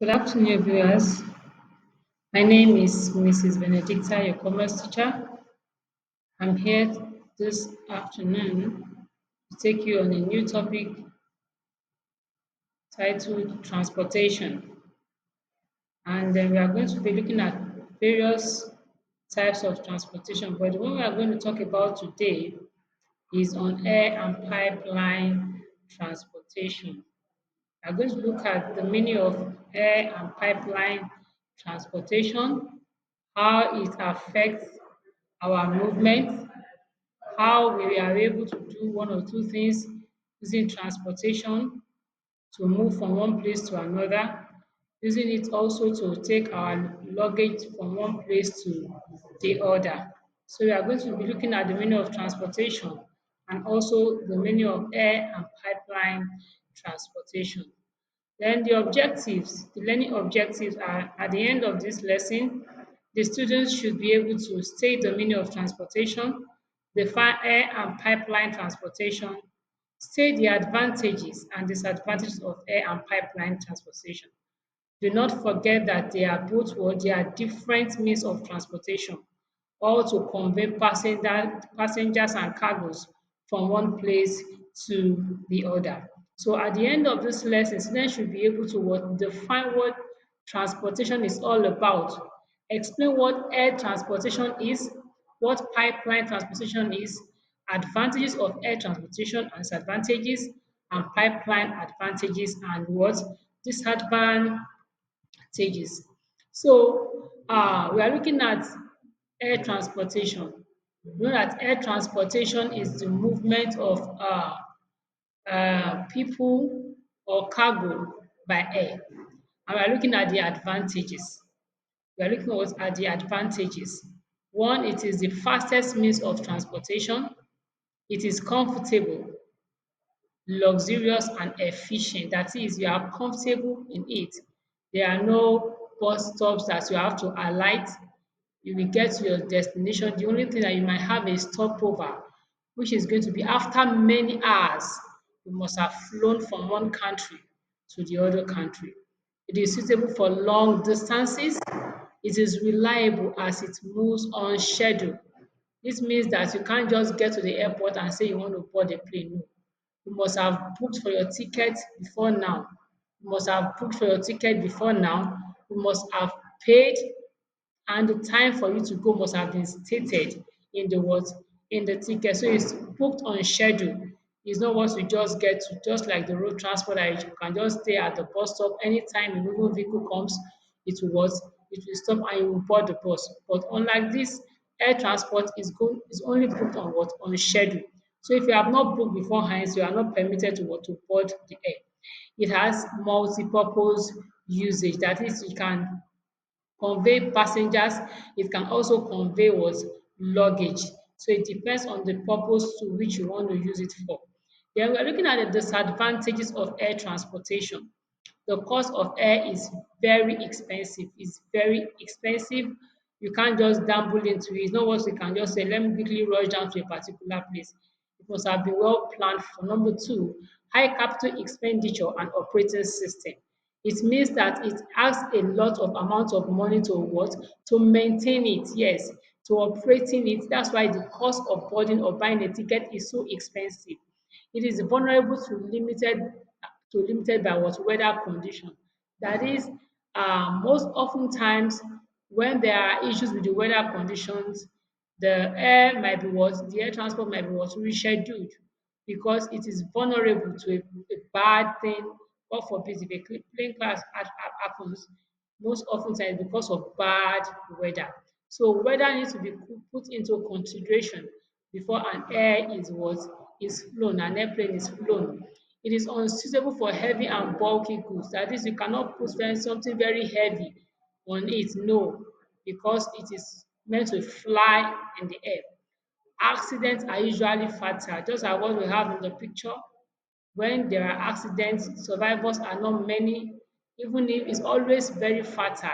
Good afternoon, viewers. My name is Mrs. Benedicta, your commerce teacher. I'm here this afternoon to take you on a new topic titled transportation. And then we are going to be looking at various types of transportation. But the one we are going to talk about today is on air and pipeline transportation. We are going to look at the meaning of air and pipeline transportation, how it affects our movement, how we are able to do one or two things using transportation to move from one place to another, using it also to take our luggage from one place to the other. So we are going to be looking at the meaning of transportation and also the meaning of air and pipeline transportation. Then the learning objectives are at the end of this lesson, the students should be able to state the meaning of transportation, define air and pipeline transportation, state the advantages and disadvantages of air and pipeline transportation. Do not forget that they are different means of transportation, all to convey passengers and cargoes from one place to the other. So at the end of this lesson, students should be able to define what transportation is all about, explain what air transportation is, what pipeline transportation is, advantages of air transportation and disadvantages, and pipeline advantages and what disadvantages stages. So we are looking at air transportation. We know that air transportation is the movement of people or cargo by air. And we are looking at the advantages. We are looking at the advantages. One, it is the fastest means of transportation. It is comfortable, luxurious and efficient. That is, you are comfortable in it. There are no bus stops that you have to alight. You will get to your destination. The only thing that you might have is stopover, which is going to be after many hours. You must have flown from one country to the other country. It is suitable for long distances. It is reliable as it moves on schedule. This means that you can't just get to the airport and say you want to board a plane. No. You must have booked for your ticket before now. You must have booked for your ticket before now. You must have paid, and the time for you to go must have been stated in the what in the ticket. So it's booked on schedule. It's not what you just get to, just like the road transport that you can just stay at the bus stop anytime a moving vehicle comes, it will what it will stop and you will board the bus. But unlike this, air transport is only booked on what on schedule. So if you have not booked beforehand, you are not permitted to what to board the air. It has multi-purpose usage. That is, you can convey passengers, it can also convey what luggage. So it depends on the purpose to which you want to use it for. Then we're looking at the disadvantages of air transportation. The cost of air is very expensive. It's very expensive. You can't just gamble into it. It's not what you can just say, let me quickly rush down to a particular place. It must have been well planned for. Number two, high capital expenditure and operating system. It means that it has a lot of amount of money to what? To maintain it, yes, to operating it. That's why the cost of boarding or buying a ticket is so expensive. It is vulnerable to limited by what weather condition. That is, most often times when there are issues with the weather conditions, the air transport might be what rescheduled because it is vulnerable to a bad thing. God forbid if a plane crash happens, most often times because of bad weather. So weather needs to be put into consideration before an air is what is flown, an airplane is flown. It is unsuitable for heavy and bulky goods. That is, you cannot put something very heavy on it, no, because it is meant to fly in the air. Accidents are usually fatal, just like what we have in the picture. When there are accidents, survivors are not many, even if it's always very fatal.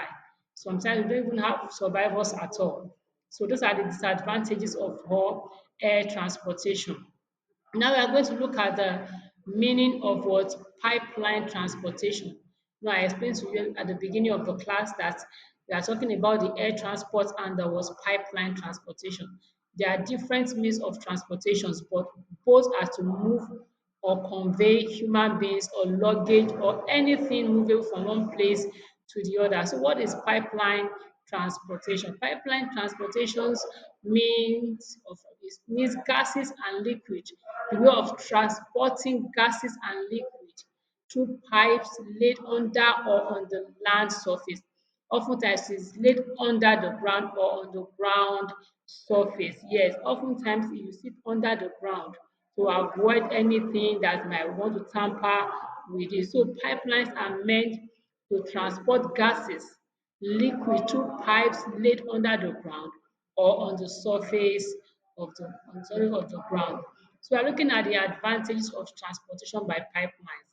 Sometimes we don't even have survivors at all. So those are the disadvantages of all air transportation. Now we are going to look at the meaning of what pipeline transportation. No, I explained to you at the beginning of the class that we are talking about the air transport and there was pipeline transportation. There are different means of transportations, but both are to move or convey human beings or luggage or anything moving from one place to the other. So what is pipeline transportation? Pipeline transportations means gases and liquid, the way of transporting gases and liquid through pipes laid under or on the land surface. Oftentimes it's laid under the ground or on the ground surface. Yes, oftentimes you sit under the ground to avoid anything that might want to tamper with it. So pipelines are meant to transport gases, liquid through pipes laid under the ground or on the surface of the ground. So we're looking at the advantages of transportation by pipelines.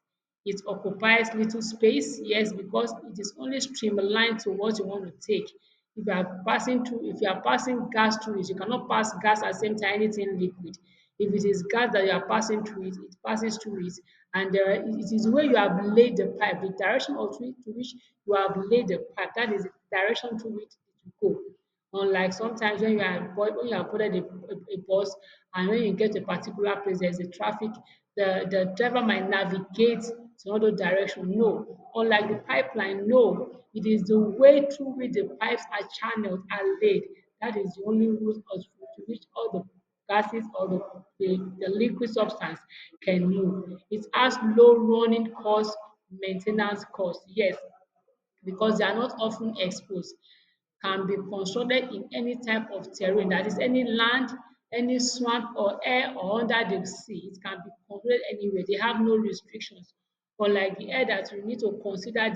It occupies little space, yes, because it is only streamlined to what you want to take. If you are passing gas through it, you cannot pass gas at the same time anything liquid. If it is gas that you are passing through it, it passes through it, and it is where you have laid the pipe, the direction to which you have laid the pipe. That is the direction to which it will go. Unlike sometimes when you are boarded a bus and when you get to a particular place, there's a traffic, the driver might navigate to another direction. No. Unlike the pipeline, no. It is the way through which the pipes are channeled and laid. That is the only route to which all the gases or the liquid substance can move. It has low running cost, maintenance cost. Yes, because they are not often exposed, can be constructed in any type of terrain, that is any land, any swamp or air or under the sea. It can be constructed anywhere. They have no restrictions. Unlike the air that we need to consider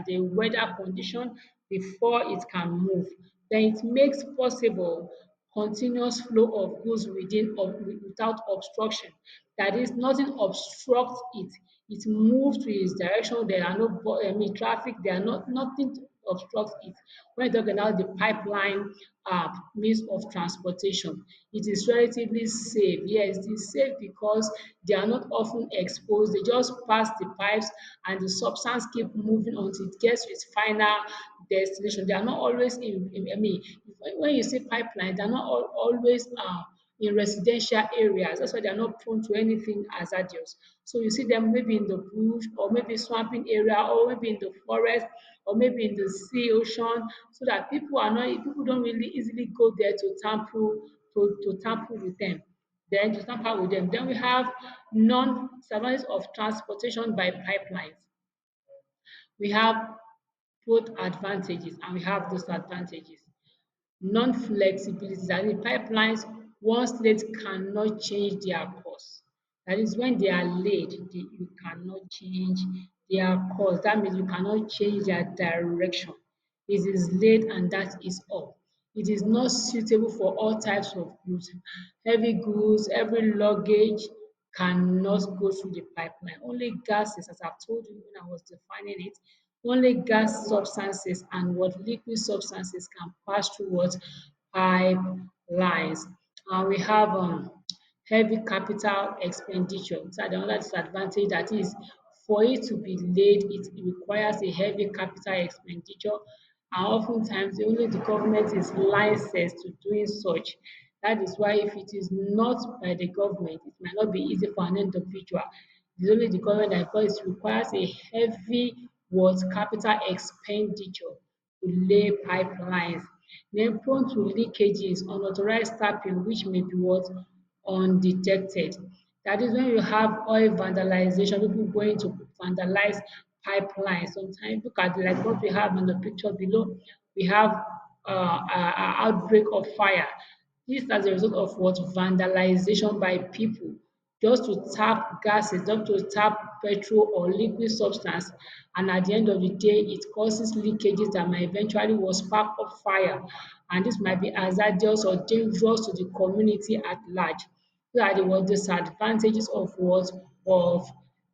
the weather condition before it can move. Then it makes possible continuous flow of goods without obstruction. That is, nothing obstructs it. It moves to its direction. There are no traffic. There are not nothing obstructs it. When you're talking about the pipeline means of transportation, it is relatively safe. Yes, it is safe because they are not often exposed. They just pass the pipes and the substance keep moving until it gets to its final destination. They are not always when you say pipeline, they are not always in residential areas. That's why they are not prone to anything hazardous. So you see them maybe in the bush or maybe swamping area or maybe in the forest or maybe in the sea ocean, so that people don't really easily go there to tamper with them. Then to tamper with them. Then we have non-surveillance of transportation by pipelines. We have both advantages and we have disadvantages. Non-flexibility, that is pipelines one state cannot change their course. That is when they are laid, you cannot change their course. That means you cannot change their direction. It is laid and that is all. It is not suitable for all types of goods. Heavy goods, every luggage cannot go through the pipeline. Only gases, as I've told you when I was defining it, only gas substances and what liquid substances can pass through what pipelines. And we have heavy capital expenditure. So another disadvantage, that is for it to be laid, it requires a heavy capital expenditure, and oftentimes only the government is licensed to doing such. That is why if it is not by the government, it might not be easy for an individual. It is only the government that, because it requires a heavy what capital expenditure to lay pipelines. Then prone to leakages, unauthorized tapping, which may be what undetected. That is when you have oil vandalization, people going to vandalize pipelines. Sometimes look at like what we have in the picture below. We have an outbreak of fire. This is as a result of what vandalization by people just to tap gases, just to tap petrol or liquid substance, and at the end of the day it causes leakages that might eventually will spark up fire, and this might be hazardous or dangerous to the community at large. These are the what disadvantages of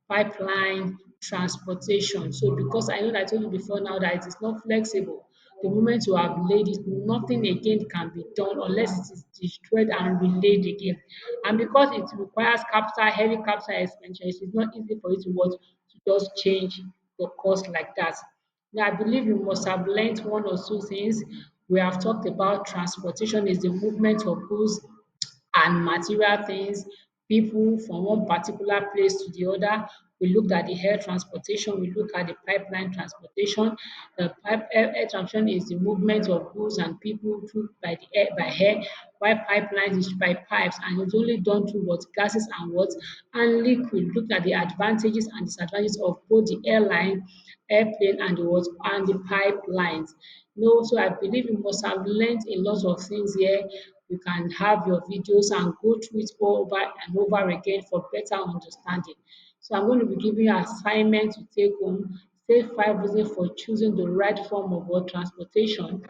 pipeline transportation. So because I know that I told you before now that it is not flexible, the moment you have laid it, nothing again can be done unless it is destroyed and relaid again. And because it requires heavy capital expenditure, it is not easy for you to what to just change course like that. Now, I believe you must have learnt one or two things. We have talked about transportation is the movement of goods and material things, people from one particular place to the other. We looked at the air transportation, we look at the pipeline transportation. The air transportation is the movement of goods and people through by air, while pipelines is by pipes, and it's only done through what gases and what and liquid. Look at the advantages and disadvantages of both the airplane and the what and the pipelines. No, so I believe you must have learned a lot of things here. You can have your videos and go through it over and over again for better understanding. So I'm going to be giving you an assignment to take home. Say 5 reasons for choosing the right form of what transportation.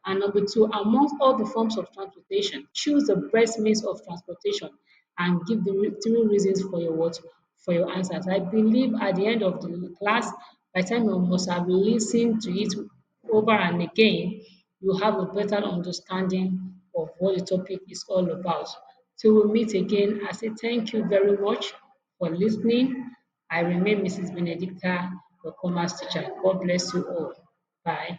And number two, amongst all the forms of transportation, choose the best means of transportation and give the 3 reasons for your what for your answers. I believe at the end of the class, by the time you must have listened to it over and again, you have a better understanding of what the topic is all about. Till we meet again, I say thank you very much for listening. I remain Mrs. Benedicta, your commerce teacher. God bless you all. Bye.